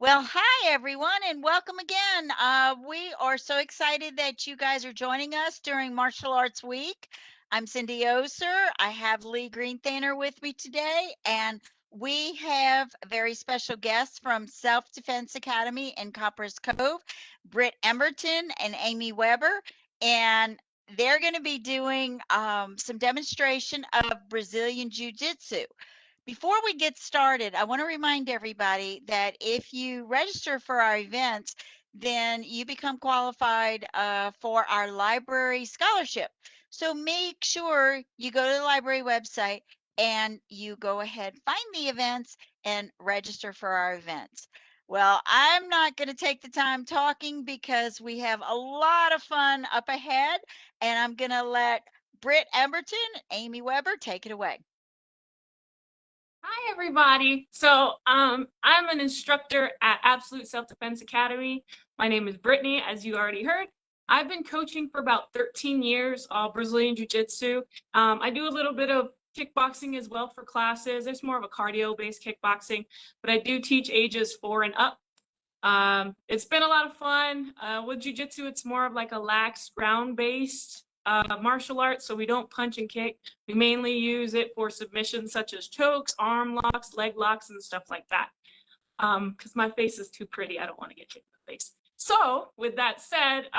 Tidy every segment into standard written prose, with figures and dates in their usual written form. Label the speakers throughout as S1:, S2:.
S1: Well, hi everyone, and welcome again. We are so excited that you guys are joining us during Martial Arts Week. I'm Cindy Oser. I have Lee Greenthaner with me today, and we have very special guests from Self Defense Academy in Copperas Cove, Britt Emberton and Amy Weber, and they're going to be doing some demonstration of Brazilian Jiu Jitsu. Before we get started, I want to remind everybody that if you register for our events, then you become qualified for our library scholarship. So make sure you go to the library website and you go ahead, find the events, and register for our events. Well, I'm not going to take the time talking because we have a lot of fun up ahead, and I'm going to let Britt Emberton, Amy Weber take it away.
S2: Hi, everybody. I'm an instructor at Absolute Self-Defense Academy. My name is Brittany, as you already heard. I've been coaching for about 13 years, Brazilian Jiu-Jitsu. I do a little bit of kickboxing as well for classes. It's more of a cardio-based kickboxing, but I do teach ages 4 and up. It's been a lot of fun. With Jiu-Jitsu, it's more of like a lax ground-based martial arts, so we don't punch and kick. We mainly use it for submissions such as chokes, arm locks, leg locks, and stuff like that. Because my face is too pretty, I don't want to get kicked in the face. So with that said,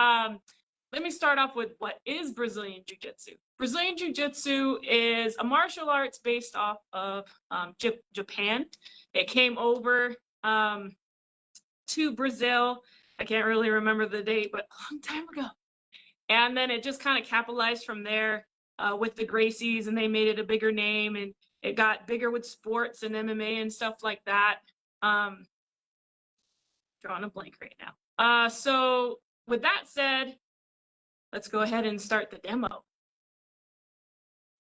S2: let me start off with what is Brazilian Jiu-Jitsu. Brazilian Jiu-Jitsu is a martial arts based off of Japan. It came over to Brazil. I can't really remember the date, but a long time ago. And then it just kind of capitalized from there with the Gracies, and they made it a bigger name, and it got bigger with sports and MMA and stuff like that. Drawing a blank right now. So with that said, let's go ahead and start the demo.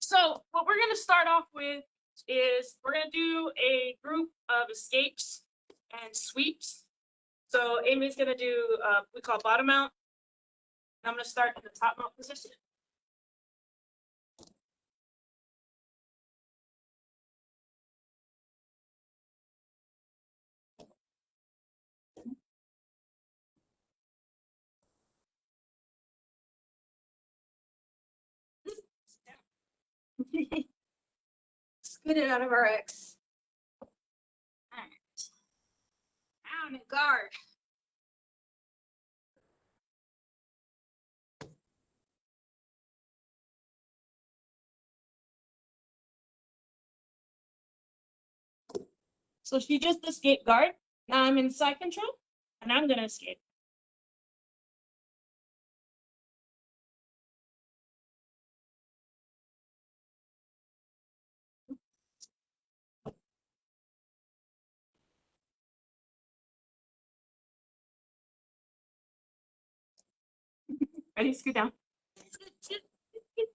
S2: So what we're going to start off with is we're going to do a group of escapes and sweeps. So Amy's going to do we call bottom mount. I'm going to start in the top mount position. Let's get it out of our X. All right. Down and guard. So she just escaped guard. Now I'm in side control, and I'm going to escape. Ready? Scoot down.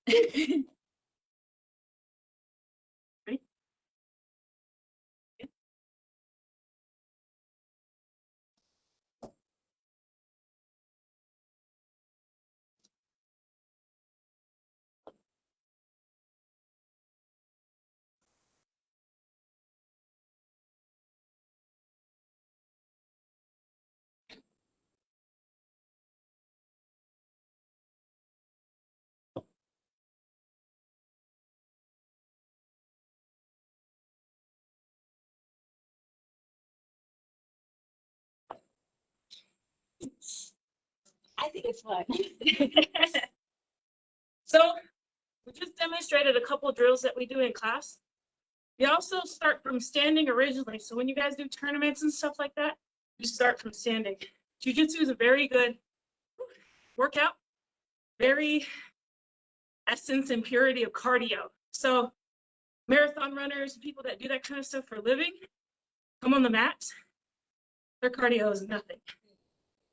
S2: Ready? I think it's fun. So we just demonstrated a couple of drills that we do in class. We also start from standing originally. So when you guys do tournaments and stuff like that, you start from standing. Jiu-Jitsu is a very good workout, very essence and purity of cardio. So marathon runners, people that do that kind of stuff for a living, come on the mat, their cardio is nothing.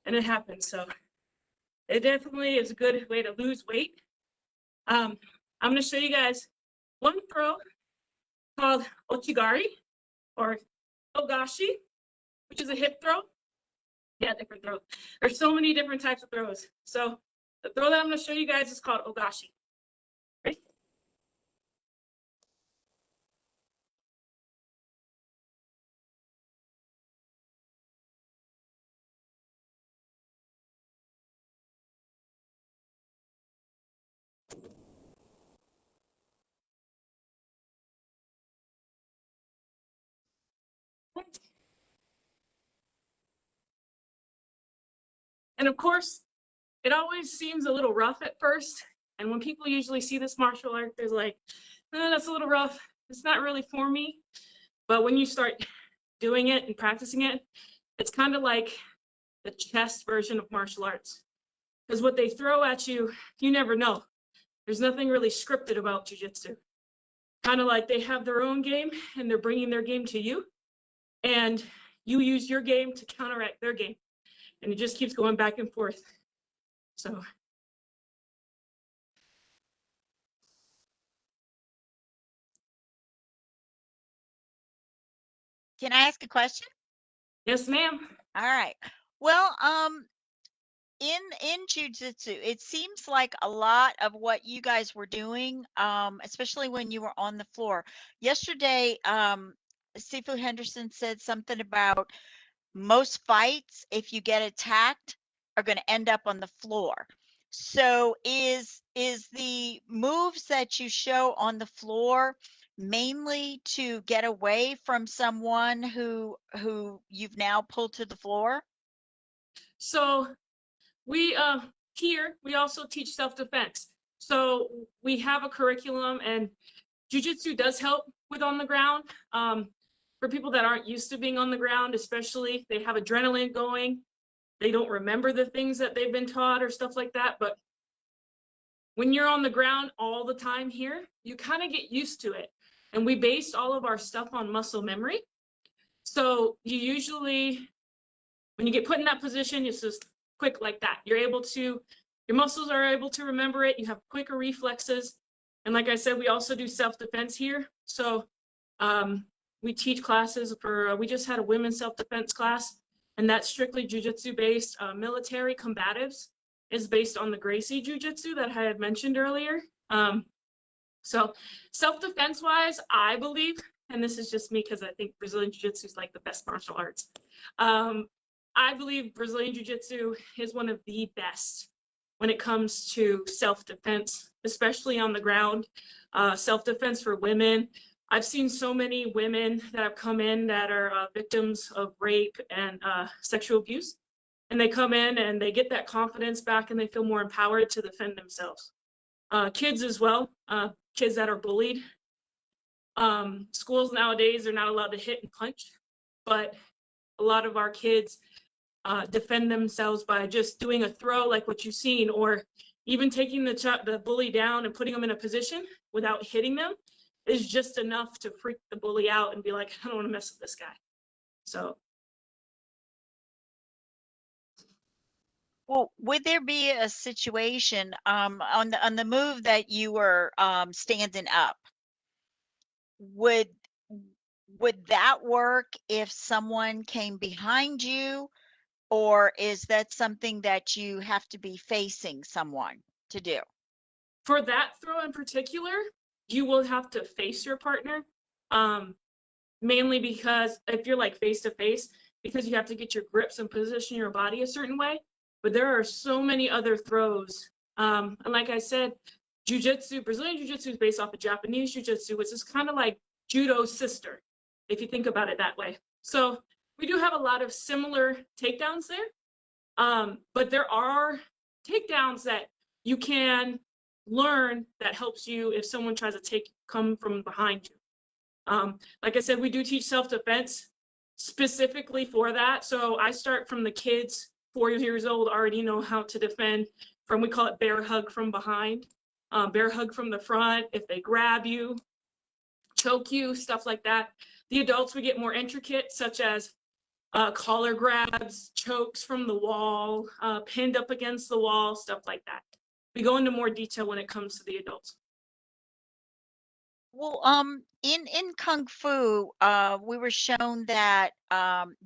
S2: And it happens. So it definitely is a good way to lose weight. I'm going to show you guys one throw called Ochigari or Ogashi, which is a hip throw. Yeah, different throws. There's so many different types of throws. So the throw that I'm going to show you guys is called Ogashi. Ready? And of course, it always seems a little rough at first. And when people usually see this martial art, they're like, that's a little rough. It's not really for me. But when you start doing it and practicing it, it's kind of like the chess version of martial arts. Because what they throw at you, you never know. There's nothing really scripted about jiu-jitsu. Kind of like they have their own game and they're bringing their game to you. And you use your game to counteract their game. And it just keeps going back and forth. So.
S1: Can I ask a question?
S2: Yes, ma'am.
S1: All right. Well, in jujitsu, it seems like a lot of what you guys were doing, especially when you were on the floor. Yesterday, Sifu Henderson said something about most fights, if you get attacked, are going to end up on the floor. So is the moves that you show on the floor mainly to get away from someone who you've now pulled to the floor?
S2: So we here we also teach self-defense. So we have a curriculum, and jiu-jitsu does help with on the ground. For people that aren't used to being on the ground, especially, they have adrenaline going. They don't remember the things that they've been taught or stuff like that. But when you're on the ground all the time here, you kind of get used to it. And we based all of our stuff on muscle memory. So you usually, when you get put in that position, it's just quick like that. You're able to, your muscles are able to remember it. You have quicker reflexes. And like I said, we also do self-defense here. So we teach classes for, we just had a women's self-defense class, and that's strictly jiu-jitsu based. Military combatives is based on the Gracie jiu-jitsu that I had mentioned earlier. So self-defense wise, I believe, and this is just me because I think Brazilian jiu-jitsu is like the best martial arts. I believe Brazilian jiu-jitsu is one of the best when it comes to self-defense, especially on the ground. Self-defense for women. I've seen so many women that have come in that are victims of rape and sexual abuse. And they come in and they get that confidence back and they feel more empowered to defend themselves. Kids as well, kids that are bullied. Schools nowadays are not allowed to hit and punch, but a lot of our kids defend themselves by just doing a throw like what you've seen, or even taking the bully down and putting them in a position without hitting them is just enough to freak the bully out and be like, I don't want to mess with this guy. So.
S1: Well, would there be a situation on the move that you were standing up? Would that work if someone came behind you, or is that something that you have to be facing someone to do?
S2: For that throw in particular, you will have to face your partner, mainly because if you're like face to face, because you have to get your grips and position your body a certain way. But there are so many other throws. And like I said, jiu-jitsu, Brazilian jiu-jitsu is based off of Japanese jiu-jitsu, which is kind of like judo's sister, if you think about it that way. So we do have a lot of similar takedowns there. But there are takedowns that you can learn that helps you if someone tries to come from behind you. Like I said, we do teach self-defense specifically for that. So I start from the kids 4 years old already know how to defend from, we call it bear hug from behind, bear hug from the front, if they grab you, choke you, stuff like that. The adults, we get more intricate, such as collar grabs, chokes from the wall, pinned up against the wall, stuff like that. We go into more detail when it comes to the adults.
S1: Well, in Kung Fu, we were shown that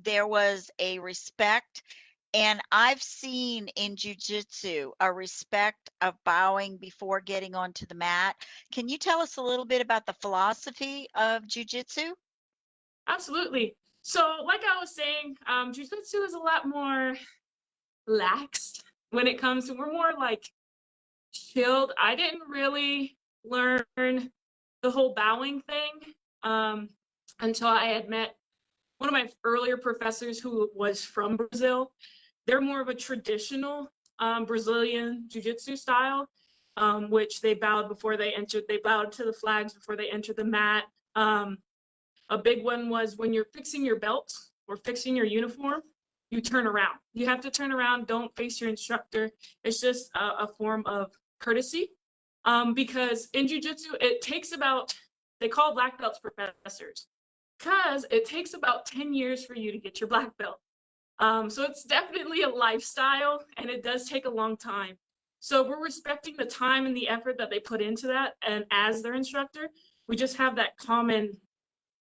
S1: there was a respect, and I've seen in Jiu-Jitsu a respect of bowing before getting onto the mat. Can you tell us a little bit about the philosophy of Jiu-Jitsu?
S2: Absolutely. So like I was saying, jiu-jitsu is a lot more laxed when it comes to, we're more like chilled. I didn't really learn the whole bowing thing until I had met one of my earlier professors who was from Brazil. They're more of a traditional Brazilian jiu-jitsu style, which they bowed before they entered. They bowed to the flags before they entered the mat. A big one was when you're fixing your belt or fixing your uniform, you turn around. You have to turn around, don't face your instructor. It's just a form of courtesy. Because in jiu-jitsu, it takes about, they call black belts professors, because it takes about 10 years for you to get your black belt. So it's definitely a lifestyle, and it does take a long time. So we're respecting the time and the effort that they put into that, and as their instructor, we just have that common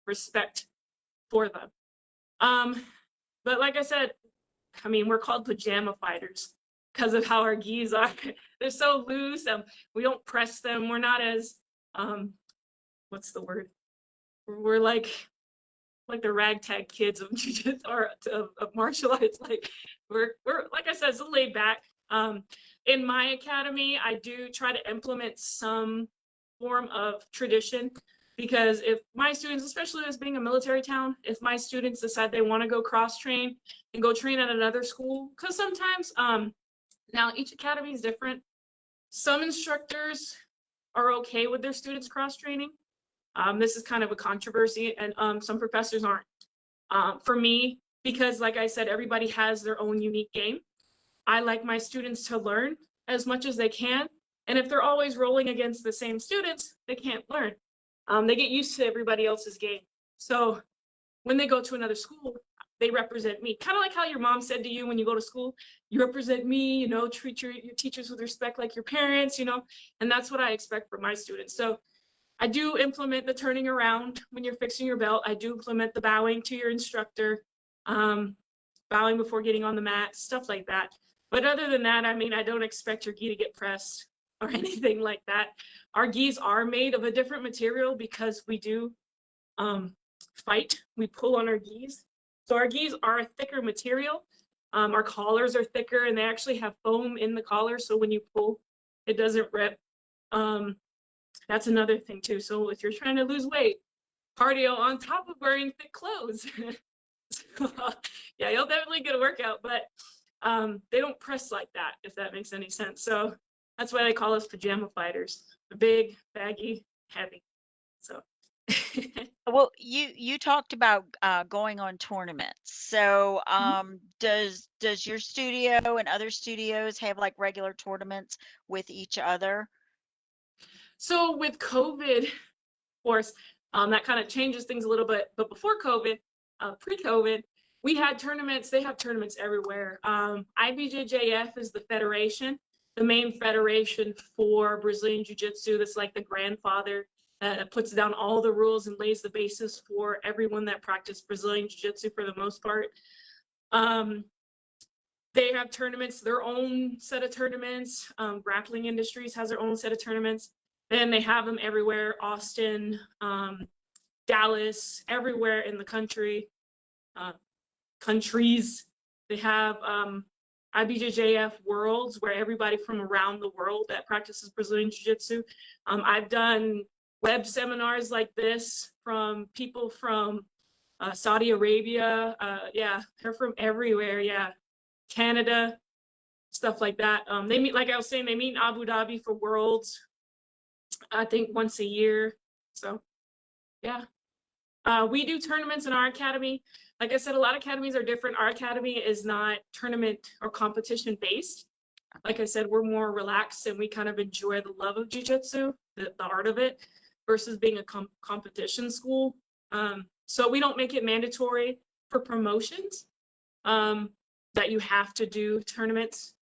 S2: respect for them. But like I said, I mean, we're called pajama fighters because of how our gis are. They're so loose. We don't press them. We're not as, what's the word? We're like the ragtag kids of jiu-jitsu or of martial arts. Like we're like I said, it's a laid back. In my academy, I do try to implement some form of tradition, because if my students, especially as being a military town, if my students decide they want to go cross train and go train at another school, because sometimes now each academy is different. Some instructors are okay with their students cross training. This is kind of a controversy, and some professors aren't. For me, because like I said, everybody has their own unique game. I like my students to learn as much as they can. And if they're always rolling against the same students, they can't learn. They get used to everybody else's game. So when they go to another school, they represent me. Kind of like how your mom said to you when you go to school, you represent me, you know, treat your teachers with respect like your parents, you know, and that's what I expect from my students. So I do implement the turning around when you're fixing your belt. I do implement the bowing to your instructor, bowing before getting on the mat, stuff like that. But other than that, I mean, I don't expect your gi to get pressed or anything like that. Our gis are made of a different material because we do fight. We pull on our gis. So our gis are a thicker material. Our collars are thicker, and they actually have foam in the collar, so when you pull, it doesn't rip. That's another thing too. So if you're trying to lose weight, cardio on top of wearing thick clothes. Yeah, you'll definitely get a workout, but they don't press like that, if that makes any sense. So that's why they call us pajama fighters. Big, baggy, heavy. So
S1: Well, you talked about going on tournaments. So, does your studio and other studios have like regular tournaments with each other?
S2: so with COVID, of course, that kind of changes things a little bit. But before COVID, pre-COVID, we had tournaments. They have tournaments everywhere. IBJJF is the federation, the main federation for Brazilian Jiu-Jitsu. That's like the grandfather that puts down all the rules and lays the basis for everyone that practices Brazilian Jiu-Jitsu for the most part. They have tournaments, their own set of tournaments. Grappling Industries has their own set of tournaments. And they have them everywhere, Austin, Dallas, everywhere in the country, countries. They have IBJJF Worlds, where everybody from around the world that practices Brazilian Jiu-Jitsu. I've done web seminars like this from people from Saudi Arabia. Yeah, they're from everywhere. Yeah, Canada, stuff like that. They meet, like I was saying, they meet in Abu Dhabi for Worlds, I think once a year. So yeah, we do tournaments in our academy. Like I said, a lot of academies are different. Our academy is not tournament or competition based. Like I said, we're more relaxed and we kind of enjoy the love of jiu-jitsu, the art of it, versus being a competition school. So we don't make it mandatory for promotions that you have to do tournaments.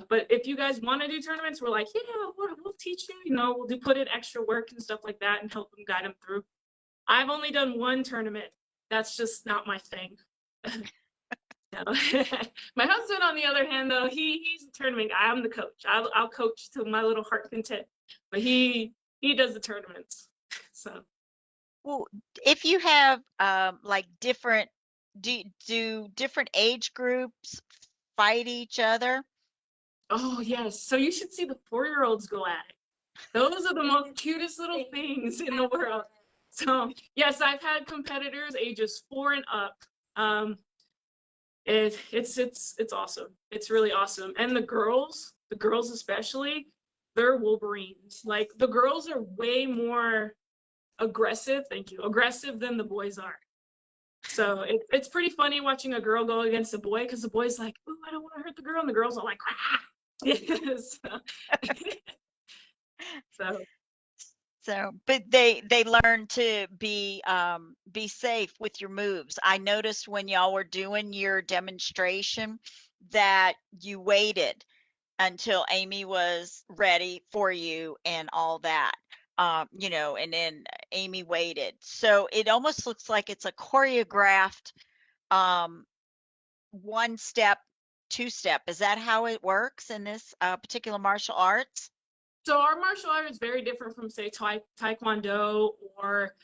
S2: But if you guys want to do tournaments, we're like, yeah, we'll teach you, you know, we'll put in extra work and stuff like that and help them guide them through. I've only done one tournament. That's just not my thing. No. My husband, on the other hand, though, he's the tournament guy. I'm the coach. I'll coach to my little heart content, but he does the tournaments. So
S1: Well, if you have like different, do different age groups fight each other?
S2: oh yes, so you should see the 4-year-olds go at it. Those are the most cutest little things in the world. So yes, I've had competitors ages 4 and up. It's awesome. It's really awesome. And the girls especially, they're Wolverines. Like the girls are way more aggressive. Thank you. Aggressive than the boys are. So it's pretty funny watching a girl go against a boy because the boy's like, "Ooh, I don't want to hurt the girl," and the girls are like, "Ah." Yes. So
S1: So, but they learn to be safe with your moves. I noticed when y'all were doing your demonstration that you waited until Amy was ready for you and all that. And then Amy waited. So it almost looks like it's a choreographed um one step, two step. Is that how it works in this particular martial arts?
S2: So our martial art is very different from say Taekwondo or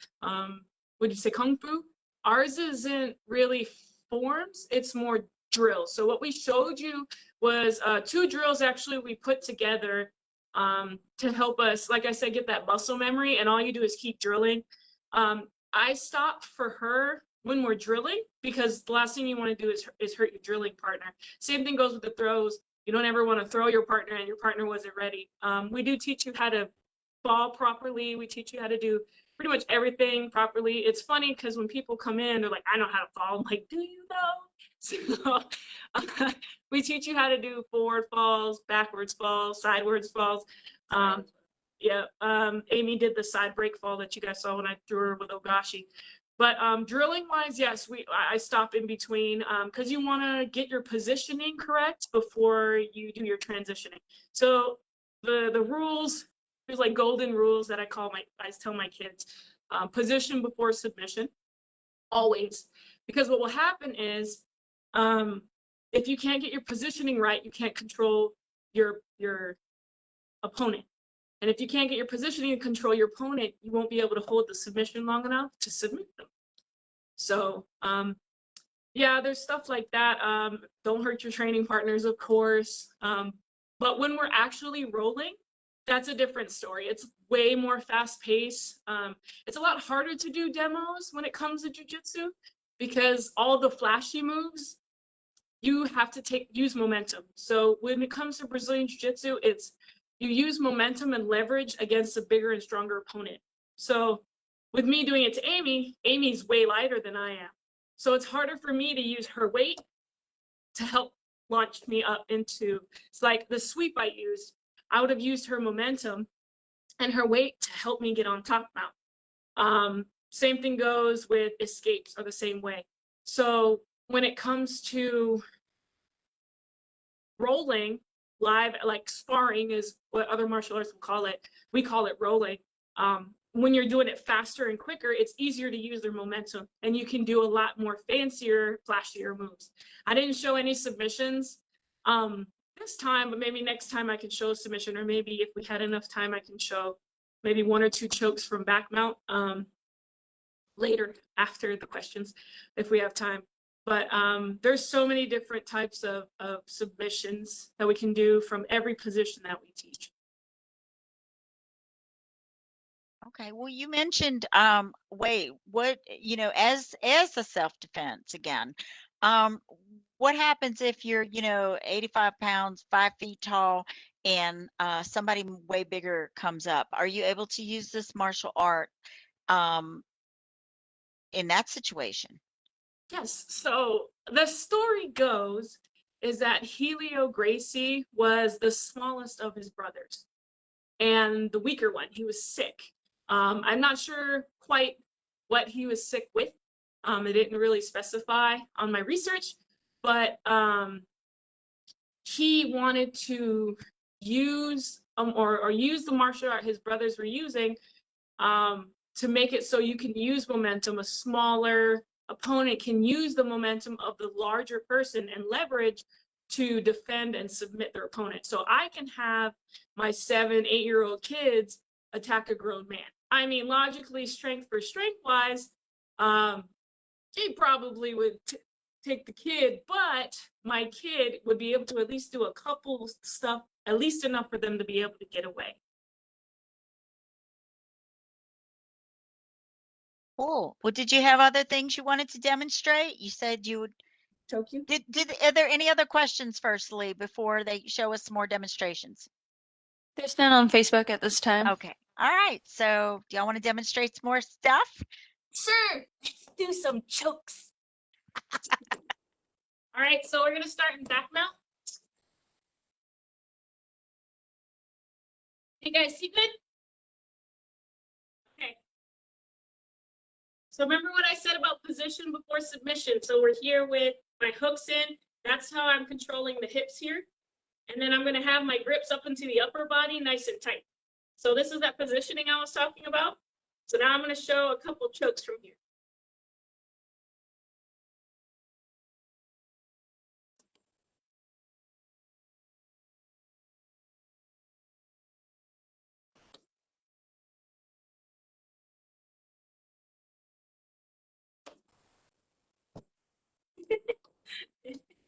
S2: would you say Kung Fu? Ours isn't really forms, it's more drills. So what we showed you was 2 drills actually we put together to help us, like I said, get that muscle memory, and all you do is keep drilling. I stopped for her when we're drilling because the last thing you want to do is hurt your drilling partner. Same thing goes with the throws. You don't ever want to throw your partner and your partner wasn't ready. We do teach you how to fall properly. We teach you how to do pretty much everything properly. It's funny because when people come in, they're like, "I know how to fall." I'm like, "Do you know?" So we teach you how to do forward falls, backwards falls, sidewards falls. Um, yeah, Amy did the side break fall that you guys saw when I threw her with Ogashi. But drilling wise, yes, I stop in between because you want to get your positioning correct before you do your transitioning. So the rules, there's like golden rules that I tell my kids, position before submission, always, because what will happen is if you can't get your positioning right, you can't control your opponent. And if you can't get your positioning and control your opponent, you won't be able to hold the submission long enough to submit them. So yeah, there's stuff like that. Don't hurt your training partners, of course. But when we're actually rolling, that's a different story. It's way more fast paced. It's a lot harder to do demos when it comes to jujitsu because all the flashy moves, you have to use momentum. So when it comes to Brazilian Jiu-Jitsu, it's you use momentum and leverage against a bigger and stronger opponent. So with me doing it to Amy, Amy's way lighter than I am. So it's harder for me to use her weight to help launch me up into, it's like the sweep I used, I would have used her momentum and her weight to help me get on top mount. Same thing goes with escapes are the same way. So when it comes to rolling live, like sparring is what other martial arts will call it, we call it rolling. When you're doing it faster and quicker, it's easier to use their momentum and you can do a lot more fancier, flashier moves. I didn't show any submissions this time, but maybe next time I can show a submission, or maybe if we had enough time I can show maybe 1 or 2 chokes from back mount later after the questions if we have time. But there's so many different types of submissions that we can do from every position that we teach.
S1: Okay. Well, you mentioned wait, what, as a self-defense again, um, what happens if you're, 85 pounds, 5 feet tall, and somebody way bigger comes up? Are you able to use this martial art um in that situation?
S2: Yes, so the story goes is that Helio Gracie was the smallest of his brothers and the weaker one. He was sick. I'm not sure quite what he was sick with. It didn't really specify on my research, but he wanted to use or use the martial art his brothers were using to make it so you can use momentum. A smaller opponent can use the momentum of the larger person and leverage to defend and submit their opponent. So I can have my 7, 8-year-old kids attack a grown man. I mean, logically, strength for strength wise, he probably would take the kid, but my kid would be able to at least do a couple stuff, at least enough for them to be able to get away.
S1: Cool. Well, did you have other things you wanted to demonstrate? You said you would.
S2: Choke you.
S1: Are there any other questions, firstly, before they show us more demonstrations?
S3: There's none on Facebook at this time.
S1: Okay. All right. So, do y'all want to demonstrate some more stuff?
S2: Sure. Let's do some chokes. All right, so we're gonna start in back mount. You guys see good? Okay. So remember what I said about position before submission. So we're here with my hooks in. That's how I'm controlling the hips here. And then I'm gonna have my grips up into the upper body nice and tight. So this is that positioning I was talking about. So now I'm gonna show a couple chokes from here.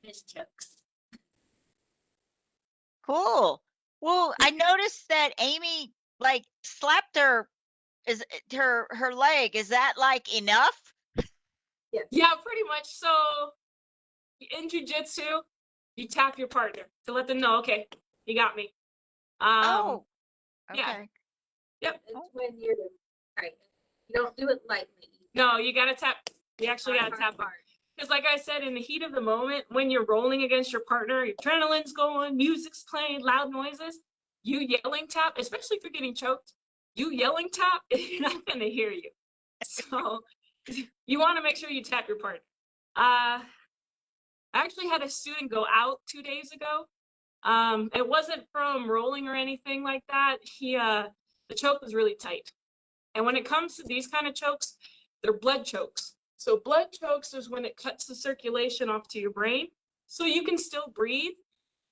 S2: There's chokes.
S1: Cool. Well, I noticed that Amy like slapped her leg. Is that like enough?
S2: Yeah, pretty much. So in jujitsu, you tap your partner to let them know, okay, you got me.
S1: Oh,
S2: yeah.
S1: okay.
S2: Yep.
S4: It's when you're right. You don't do it lightly.
S2: No, you gotta tap. You actually
S4: Hard,
S2: gotta
S4: hard,
S2: tap.
S4: hard.
S2: Because like I said, in the heat of the moment, when you're rolling against your partner, your adrenaline's going, music's playing, loud noises, you yelling tap, especially if you're getting choked, you yelling tap, you're not gonna hear you. So you wanna make sure you tap your partner. I actually had a student go out 2 days ago. It wasn't from rolling or anything like that. The choke was really tight. And when it comes to these kind of chokes, they're blood chokes. So blood chokes is when it cuts the circulation off to your brain, so you can still breathe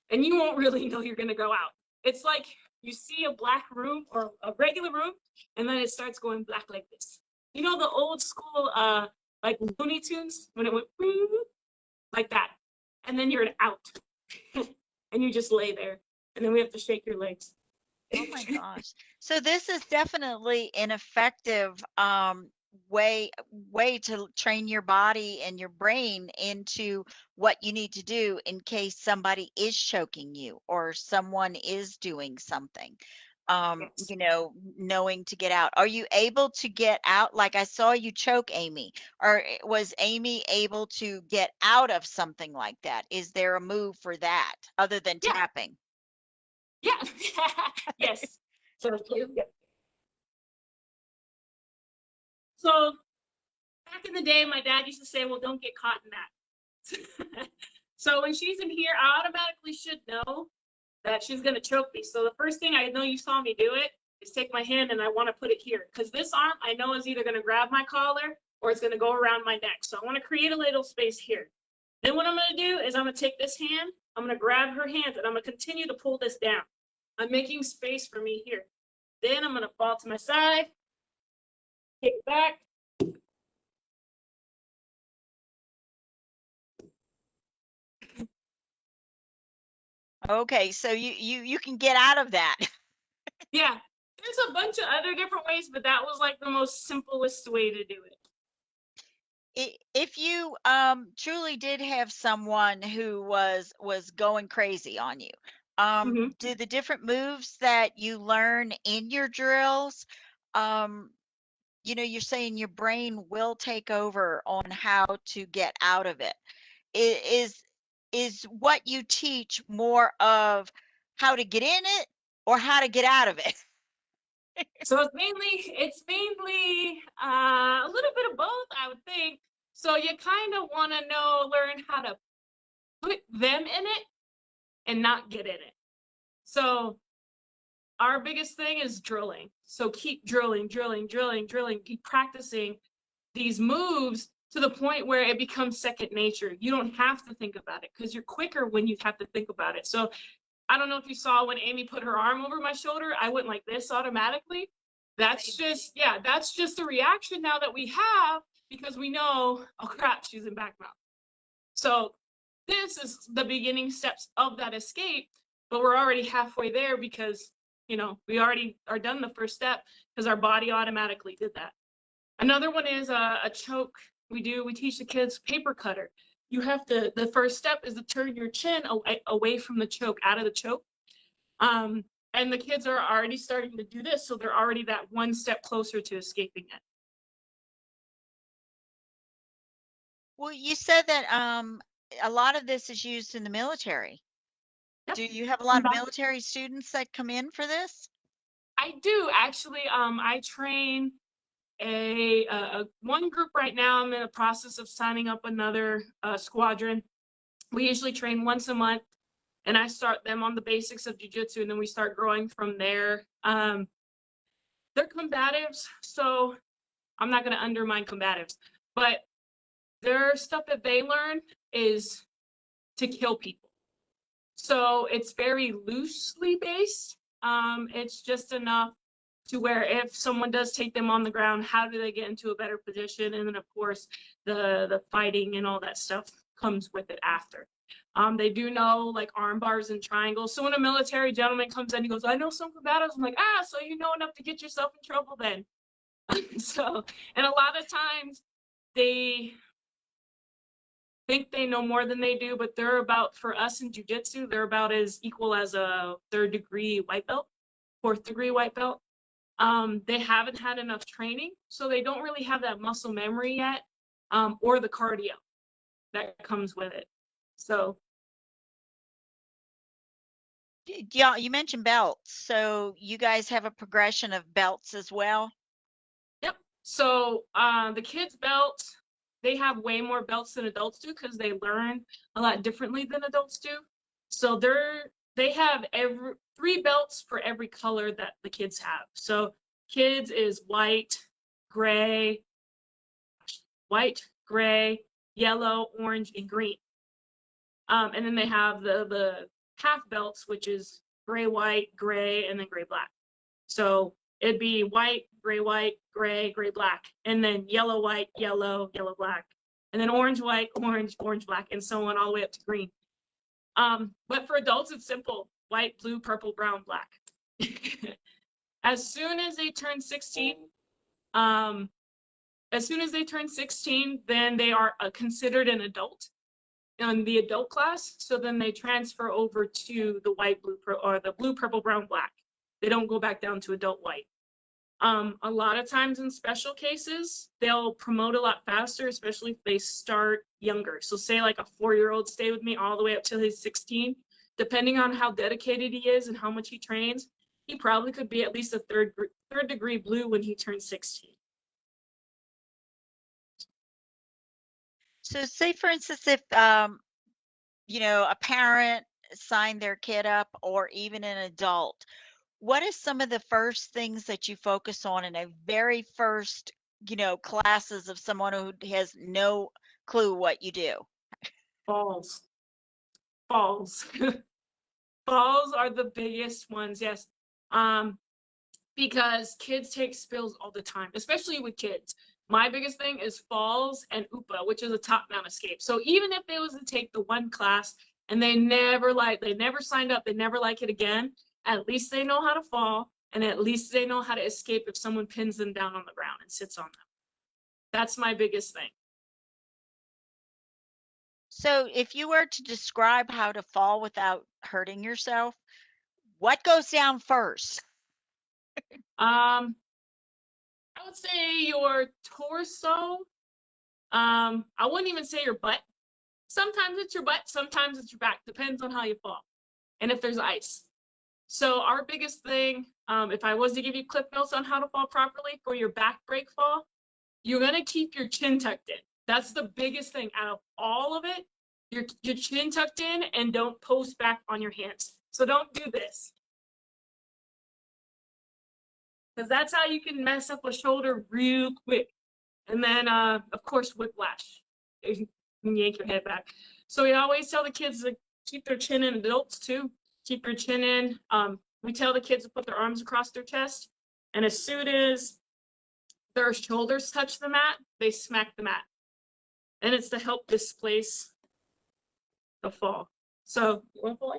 S2: and you won't really know you're gonna go out. It's like you see a black room or a regular room, and then it starts going black like this. You know the old school like Looney Tunes when it went like that, and then you're out, and you just lay there, and then we have to shake your legs.
S1: Oh my gosh. So this is definitely an effective way to train your body and your brain into what you need to do in case somebody is choking you or someone is doing something.
S2: Yes.
S1: Knowing to get out. Are you able to get out? Like I saw you choke Amy, or was Amy able to get out of something like that? Is there a move for that other than
S2: Yeah.
S1: tapping?
S2: Yeah. Yes. So, yeah. So back in the day, my dad used to say, well, don't get caught in that. So when she's in here, I automatically should know that she's going to choke me. So the first thing I know you saw me do it is take my hand and I want to put it here. Because this arm I know is either going to grab my collar or it's going to go around my neck. So I want to create a little space here. Then what I'm going to do is I'm going to take this hand, I'm going to grab her hand, and I'm going to continue to pull this down. I'm making space for me here. Then I'm going to fall to my side, take it back.
S1: Okay, so you can get out of that.
S2: Yeah, there's a bunch of other different ways, but that was like the most simplest way to do it.
S1: If you truly did have someone who was going crazy on you,
S2: Mhm.
S1: do the different moves that you learn in your drills, um, you're saying your brain will take over on how to get out of it. Is what you teach more of how to get in it or how to get out of it?
S2: So it's mainly a little bit of both, I would think. So you kind of want to learn how to put them in it and not get in it. So our biggest thing is drilling. So keep drilling, drilling, drilling, drilling, keep practicing these moves to the point where it becomes second nature. You don't have to think about it because you're quicker when you have to think about it. So I don't know if you saw when Amy put her arm over my shoulder, I went like this automatically. That's just the reaction now that we have because we know, oh crap, she's in back mount. So this is the beginning steps of that escape, but we're already halfway there because, we already are done the first step because our body automatically did that. Another one is a choke. We teach the kids paper cutter. You have to, the first step is to turn your chin away from the choke, out of the choke. And the kids are already starting to do this, so they're already that one step closer to escaping it.
S1: Well, you said that a lot of this is used in the military.
S2: Yep.
S1: Do you have a lot of military students that come in for this?
S2: I do actually. I train a one group right now. I'm in the process of signing up another squadron. We usually train once a month, and I start them on the basics of jiu-jitsu, and then we start growing from there. They're combatives, so I'm not going to undermine combatives, but their stuff that they learn is to kill people. So it's very loosely based. It's just enough to where if someone does take them on the ground, how do they get into a better position? And then of course the fighting and all that stuff comes with it after. They do know like arm bars and triangles. So when a military gentleman comes in, he goes, I know some combatives. I'm like, so you know enough to get yourself in trouble then. So, and a lot of times they think they know more than they do, but they're about, for us in jiu-jitsu, they're about as equal as a third degree white belt, fourth degree white belt. They haven't had enough training, so they don't really have that muscle memory yet, or the cardio that comes with it. So
S1: Yeah, you mentioned belts. So you guys have a progression of belts as well?
S2: yep. So the kids' belts, they have way more belts than adults do because they learn a lot differently than adults do. So they have every 3 belts for every color that the kids have. So kids is white, gray, yellow, orange, and green. And then they have the half belts, which is gray, white, gray, and then gray, black. So it'd be white, gray, black, and then yellow, white, yellow, black, and then orange, white, orange, black, and so on all the way up to green. But for adults, it's simple: white, blue, purple, brown, black. As soon as they turn 16, then they are considered an adult in the adult class. So then they transfer over to the white, blue, or the blue, purple, brown, black. They don't go back down to adult white. A lot of times in special cases, they'll promote a lot faster, especially if they start younger. So say like a 4-year-old stay with me all the way up till he's 16. Depending on how dedicated he is and how much he trains, he probably could be at least a third degree blue when he turns 16.
S1: So say for instance, if a parent signed their kid up or even an adult, what is some of the first things that you focus on in a very first, classes of someone who has no clue what you do?
S2: Falls. Falls are the biggest ones, yes. Because kids take spills all the time, especially with kids. My biggest thing is falls and UPA, which is a top-down escape. So even if they was to take the one class and they never signed up, they never like it again, at least they know how to fall, and at least they know how to escape if someone pins them down on the ground and sits on them. That's my biggest thing.
S1: So if you were to describe how to fall without hurting yourself, what goes down first?
S2: I would say your torso. I wouldn't even say your butt. Sometimes it's your butt, sometimes it's your back. Depends on how you fall and if there's ice. So our biggest thing, if I was to give you clip notes on how to fall properly for your back break fall, you're gonna keep your chin tucked in. That's the biggest thing out of all of it. Your chin tucked in, and don't post back on your hands. So don't do this, because that's how you can mess up a shoulder real quick. And then, of course, whiplash. You can yank your head back. So we always tell the kids to keep their chin in, adults too. Keep your chin in. We tell the kids to put their arms across their chest. And as soon as their shoulders touch the mat, they smack the mat. And it's to help displace the fall. So, you want to fall?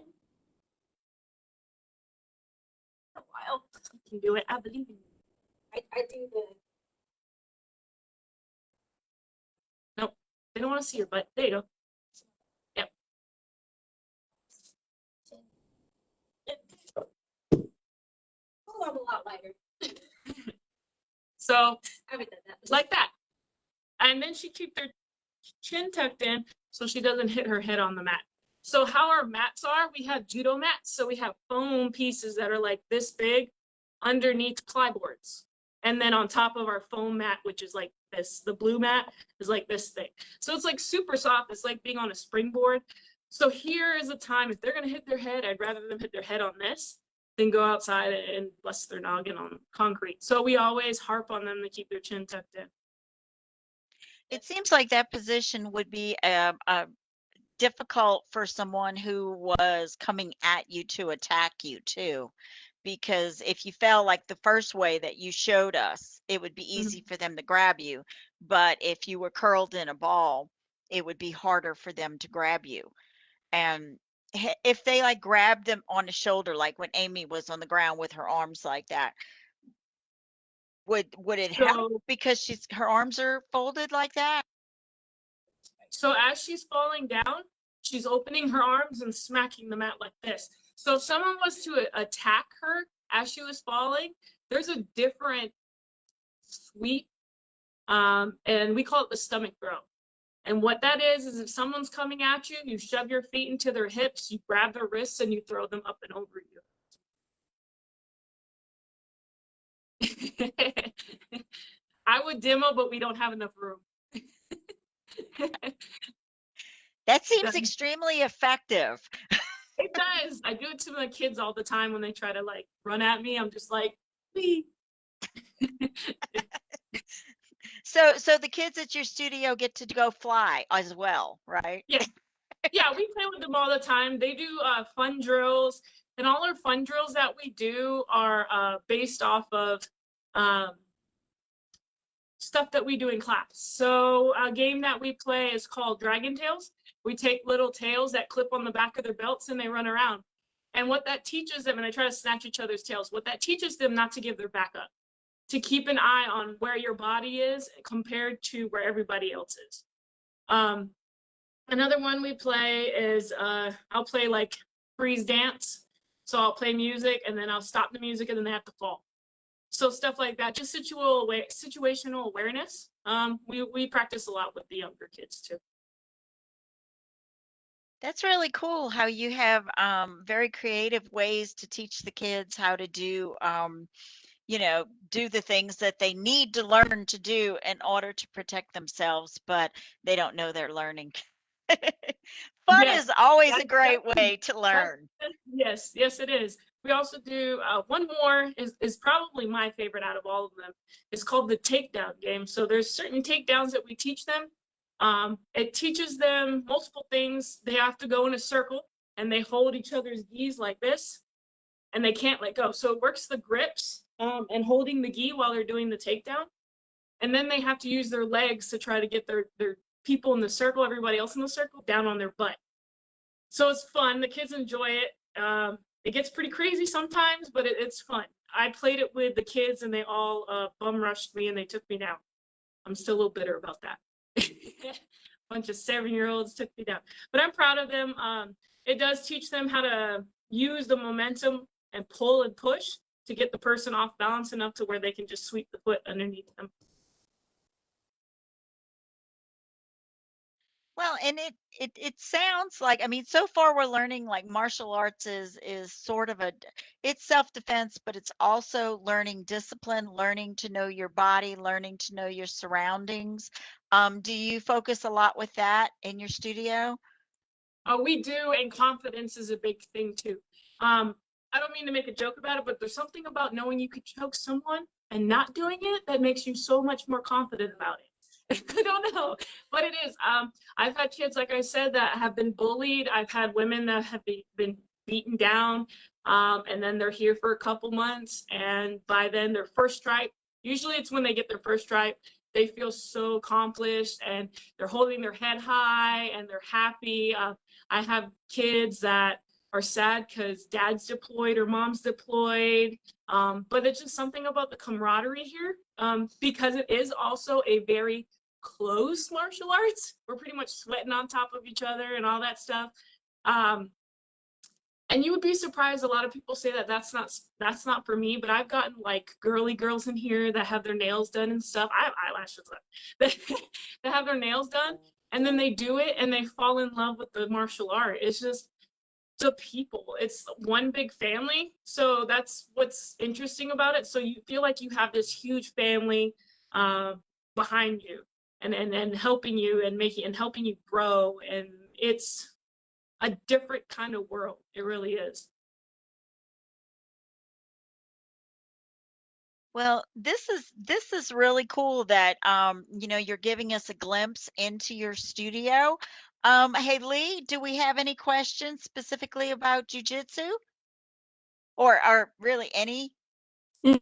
S2: A while. You can do it. I believe in you.
S4: I do the
S2: They don't want to see your butt. There you go. Yep.
S4: Oh, I'm a lot lighter.
S2: So
S4: I haven't done that.
S2: like that. And then she keep their chin tucked in so she doesn't hit her head on the mat. So how our mats are, we have Judo Mats. So we have foam pieces that are like this big underneath plyboards. And then on top of our foam mat, which is like this, the blue mat is like this thick. So it's like super soft. It's like being on a springboard. So here is a time, if they're gonna hit their head, I'd rather them hit their head on this than go outside and bust their noggin on concrete. So we always harp on them to keep their chin tucked in.
S1: It seems like that position would be difficult for someone who was coming at you to attack you too, because if you fell like the first way that you showed us, it would be easy for them to grab you. But if you were curled in a ball, it would be harder for them to grab you. And if they like grabbed them on the shoulder, like when Amy was on the ground with her arms like that, would it help
S2: So,
S1: because her arms are folded like that?
S2: so as she's falling down, she's opening her arms and smacking the mat like this. So if someone was to attack her as she was falling, there's a different sweep, and we call it the stomach throw. And what that is if someone's coming at you, you shove your feet into their hips, you grab their wrists, and you throw them up and over you. I would demo, but we don't have enough room.
S1: That seems extremely effective.
S2: It does. I do it to my kids all the time when they try to like run at me. I'm just like, "Wee."
S1: So the kids at your studio get to go fly as well, right?
S2: Yeah, yeah, we play with them all the time. They do fun drills, and all our fun drills that we do are based off of um, stuff that we do in class. So a game that we play is called Dragon Tails. We take little tails that clip on the back of their belts and they run around. And what that teaches them, and they try to snatch each other's tails, what that teaches them not to give their back up, to keep an eye on where your body is compared to where everybody else is. Another one we play is I'll play like freeze dance. So I'll play music and then I'll stop the music and then they have to fall. So stuff like that, just situational awareness. We practice a lot with the younger kids too.
S1: That's really cool how you have very creative ways to teach the kids how to do do the things that they need to learn to do in order to protect themselves, but they don't know they're learning. Fun
S2: Yes,
S1: is always a
S2: that-
S1: great
S2: that-
S1: way to learn.
S2: Yes, yes, it is. We also do one more is probably my favorite out of all of them. It's called the Takedown Game. So there's certain takedowns that we teach them. It teaches them multiple things. They have to go in a circle and they hold each other's gis like this, and they can't let go. So it works the grips and holding the gi while they're doing the takedown. And then they have to use their legs to try to get their people in the circle, everybody else in the circle, down on their butt. So it's fun. The kids enjoy it. It gets pretty crazy sometimes, but it's fun. I played it with the kids and they all bum rushed me and they took me down. I'm still a little bitter about that. Bunch of 7-year-olds took me down, but I'm proud of them. It does teach them how to use the momentum and pull and push to get the person off balance enough to where they can just sweep the foot underneath them.
S1: Well, and it sounds like, I mean, so far we're learning like martial arts is sort of it's self-defense, but it's also learning discipline, learning to know your body, learning to know your surroundings. Do you focus a lot with that in your studio?
S2: We do, and confidence is a big thing too. I don't mean to make a joke about it, but there's something about knowing you could choke someone and not doing it that makes you so much more confident about it. I don't know, but it is. I've had kids, like I said, that have been bullied. I've had women that have been beaten down, and then they're here for a couple months, and by then their first stripe, usually it's when they get their first stripe, they feel so accomplished and they're holding their head high and they're happy. I have kids that are sad because dad's deployed or mom's deployed, but it's just something about the camaraderie here, because it is also a very close martial arts. We're pretty much sweating on top of each other and all that stuff. And you would be surprised, a lot of people say that that's not for me, but I've gotten like girly girls in here that have their nails done and stuff. I have eyelashes that have their nails done, and then they do it and they fall in love with the martial art. It's just the people. It's one big family. So that's what's interesting about it. So you feel like you have this huge family behind you and helping you and helping you grow. And it's a different kind of world. It really is.
S1: Well, this is really cool that you know, you're giving us a glimpse into your studio. Hey Lee, do we have any questions specifically about jujitsu? Or really any?
S3: Mm.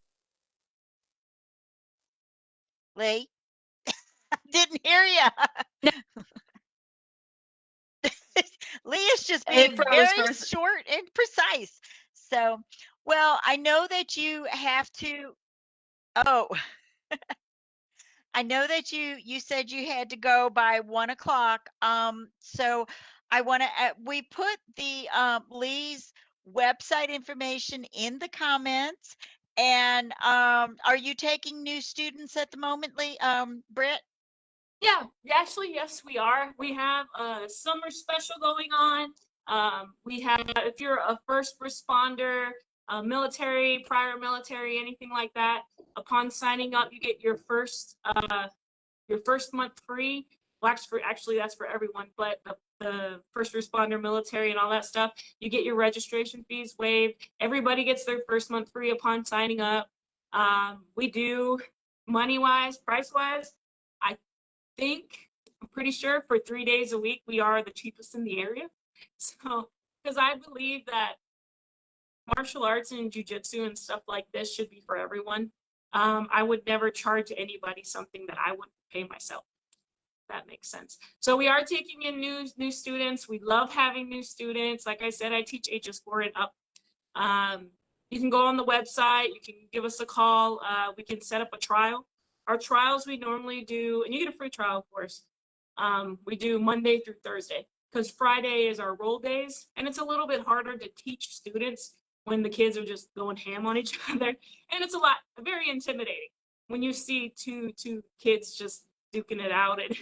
S1: Lee? Didn't hear you. Lee is just
S3: It
S1: being
S3: froze
S1: very
S3: for us.
S1: short and precise. So, well, I know that you have to. Oh, I know that you said you had to go by 1 o'clock. So I want to. We put the Lee's website information in the comments. And are you taking new students at the moment, Lee? Britt?
S2: Yeah, actually, yes, we are. We have a summer special going on. We have, if you're a first responder, military, prior military, anything like that, upon signing up, you get your first month free. Well, actually, that's for everyone, but the first responder, military, and all that stuff, you get your registration fees waived. Everybody gets their first month free upon signing up. We do money-wise, price-wise, I I'm pretty sure for 3 days a week, we are the cheapest in the area. So, because I believe that martial arts and jujitsu and stuff like this should be for everyone. I would never charge anybody something that I wouldn't pay myself. That makes sense. So we are taking in new students. We love having new students. Like I said, I teach ages 4 and up. You can go on the website. You can give us a call. We can set up a trial. Our trials we normally do, and you get a free trial, of course. We do Monday through Thursday because Friday is our roll days, and it's a little bit harder to teach students when the kids are just going ham on each other, and it's very intimidating when you see two kids just duking it out and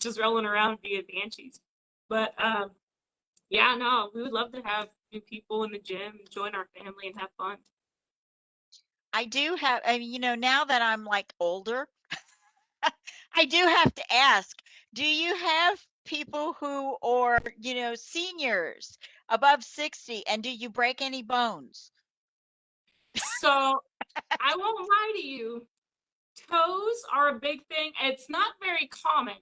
S2: just rolling around being banshees. But yeah, no, we would love to have new people in the gym, join our family, and have fun.
S1: I do have, I mean, you know, now that I'm like older, I do have to ask, do you have people who are, you know, seniors above 60, and do you break any bones?
S2: So I won't lie to you, toes are a big thing. It's not very common,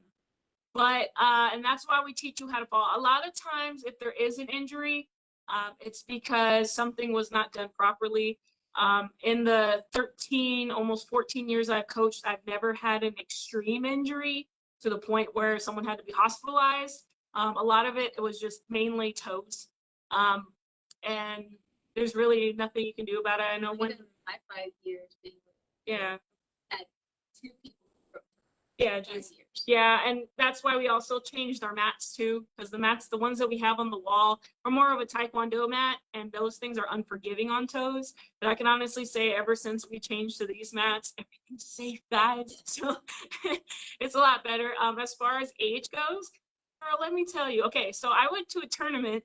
S2: but and that's why we teach you how to fall. A lot of times, if there is an injury, it's because something was not done properly. In the 13, almost 14 years I've coached, I've never had an extreme injury to the point where someone had to be hospitalized. A lot of it was just mainly toes. And there's really nothing you can do about it. I know when
S4: Even my 5 years being
S2: yeah.
S4: had 2 people
S2: Yeah,
S4: 5 years.
S2: yeah, and that's why we also changed our mats too, because the mats, the ones that we have on the wall, are more of a Taekwondo mat, and those things are unforgiving on toes. But I can honestly say, ever since we changed to these mats, everything's safe, guys. So it's a lot better. As far as age goes, girl, let me tell you. Okay, so I went to a tournament,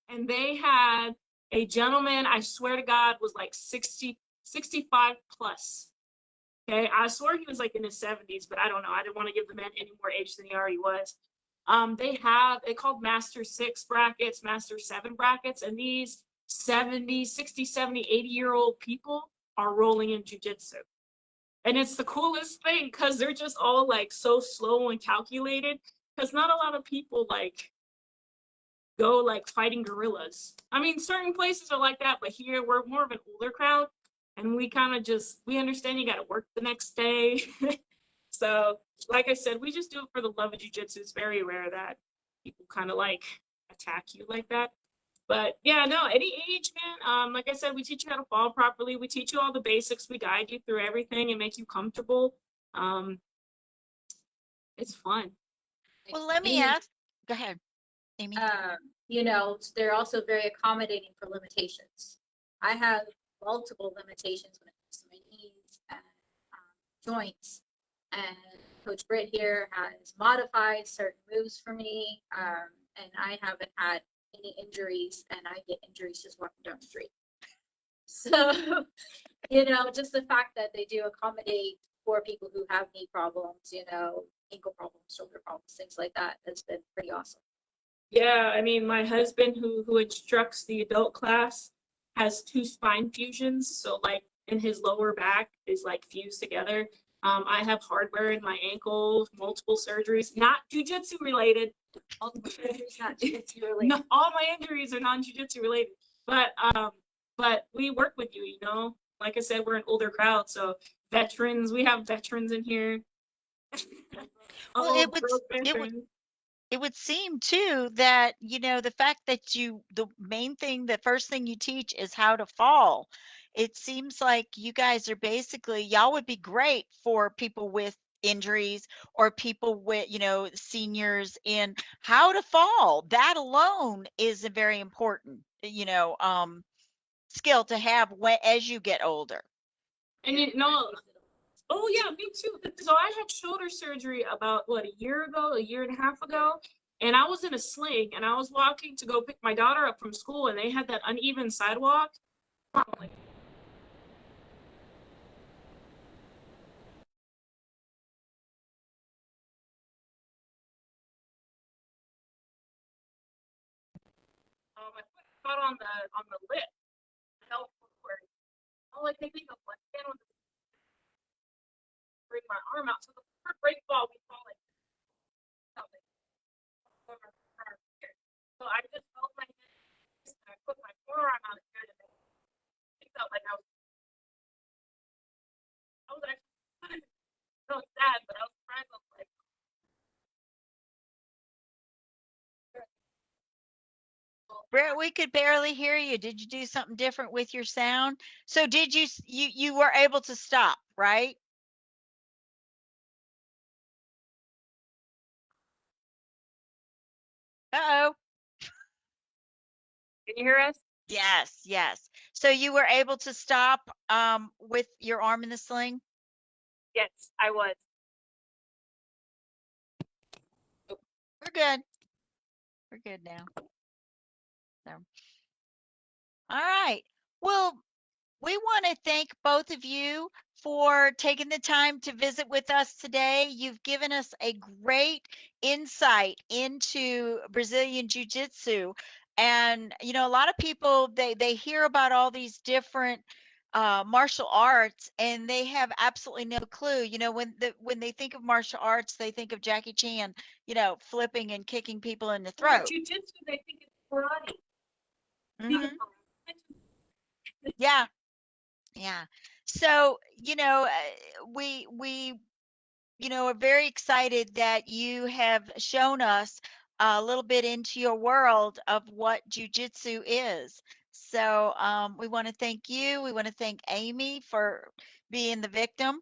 S2: and they had a gentleman. I swear to God, was like 60, 65 plus. Okay, I swore he was like in his 70s, but I don't know. I didn't want to give the man any more age than he already was. They called Master 6 brackets, Master 7 brackets, and these 70, 60, 70, 80-year-old people are rolling in jujitsu. And it's the coolest thing because they're just all like so slow and calculated because not a lot of people like go like fighting gorillas. I mean, certain places are like that, but here we're more of an older crowd, and we kind of just we understand you got to work the next day. So, like I said, we just do it for the love of jiu-jitsu. It's very rare that people kind of like attack you like that. But yeah, no, any age, man. Like I said, we teach you how to fall properly. We teach you all the basics. We guide you through everything and make you comfortable. Um, It's fun.
S1: Well, let me
S4: Amy,
S1: ask. Go ahead, Amy.
S4: you know, they're also very accommodating for limitations. I have multiple limitations when it comes to my knees and joints. And Coach Britt here has modified certain moves for me. And I haven't had any injuries, and I get injuries just walking down the street. So, you know, just the fact that they do accommodate for people who have knee problems, you know, ankle problems, shoulder problems, things like that, has been pretty awesome.
S2: Yeah, I mean, my husband who instructs the adult class has 2 spine fusions, so like in his lower back is like fused together. I have hardware in my ankle, multiple surgeries, not jujitsu related.
S4: It's not jujitsu related.
S2: No, all my injuries are non-jujitsu related. But we work with you, you know. Like I said, we're an older crowd, so veterans, we have veterans in here.
S1: Well,
S2: Old broke veterans.
S1: it would seem too that, you know, the fact that the main thing, the first thing you teach is how to fall. It seems like you guys are basically, y'all would be great for people with injuries or people with, you know, seniors in how to fall. That alone is a very important, you know, skill to have as you get older.
S2: And you know, oh yeah, me too. So I had shoulder surgery about what, a year ago, a year and a half ago, and I was in a sling and I was walking to go pick my daughter up from school, and they had that uneven sidewalk. I'm like, my foot caught on the lip. Fell forward. All I can think of was stand on the bring my arm out. So the first break ball, we fall like something. So I just held my head and I put my forearm on it and it felt like I was actually so sad, but I was crying. I was like,
S1: Brett, we could barely hear you. Did you do something different with your sound? So did you were able to stop, right? Uh-oh.
S2: can you hear us?
S1: Yes, yes. So you were able to stop with your arm in the sling?
S2: Yes, I was.
S1: We're good. We're good now. So, all right. Well, we want to thank both of you for taking the time to visit with us today. You've given us a great insight into Brazilian Jiu-Jitsu. And, you know, a lot of people, they hear about all these different martial arts and they have absolutely no clue. You know, when they think of martial arts, they think of Jackie Chan, you know, flipping and kicking people in the throat.
S2: Jiu-jitsu, they think it's karate.
S1: Hmm. Yeah. Yeah. So, you know, we you know, are very excited that you have shown us a little bit into your world of what jujitsu is. So, we want to thank you. We want to thank Amy for being the victim,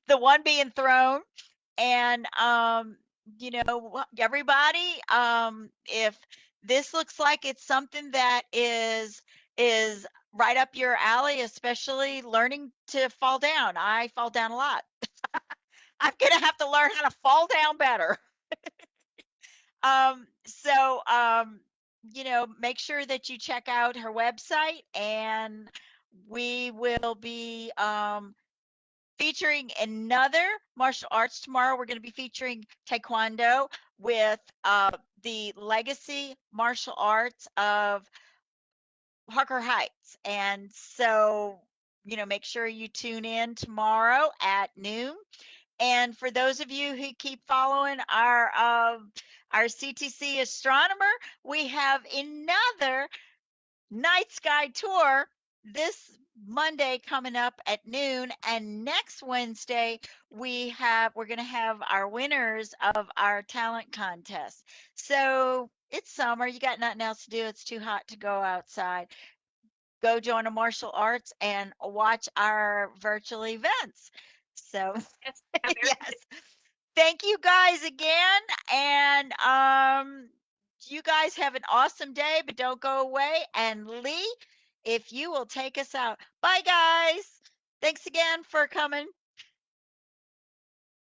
S1: the one being thrown. And you know, everybody, if this looks like it's something that is right up your alley, especially learning to fall down. I fall down a lot. I'm gonna have to learn how to fall down better. So you know, make sure that you check out her website, and we will be featuring another martial arts tomorrow. We're going to be featuring Taekwondo with the legacy martial arts of Harker Heights. And so, you know, make sure you tune in tomorrow at noon. And for those of you who keep following our CTC astronomer, we have another night sky tour this Monday coming up at noon, and next Wednesday we're going to have our winners of our talent contest. So it's summer, you got nothing else to do, it's too hot to go outside. Go join a martial arts and watch our virtual events. So
S2: Yes,
S1: yes. Thank you guys again. And you guys have an awesome day, but don't go away. And Lee, if you will take us out. Bye, guys. Thanks again for coming.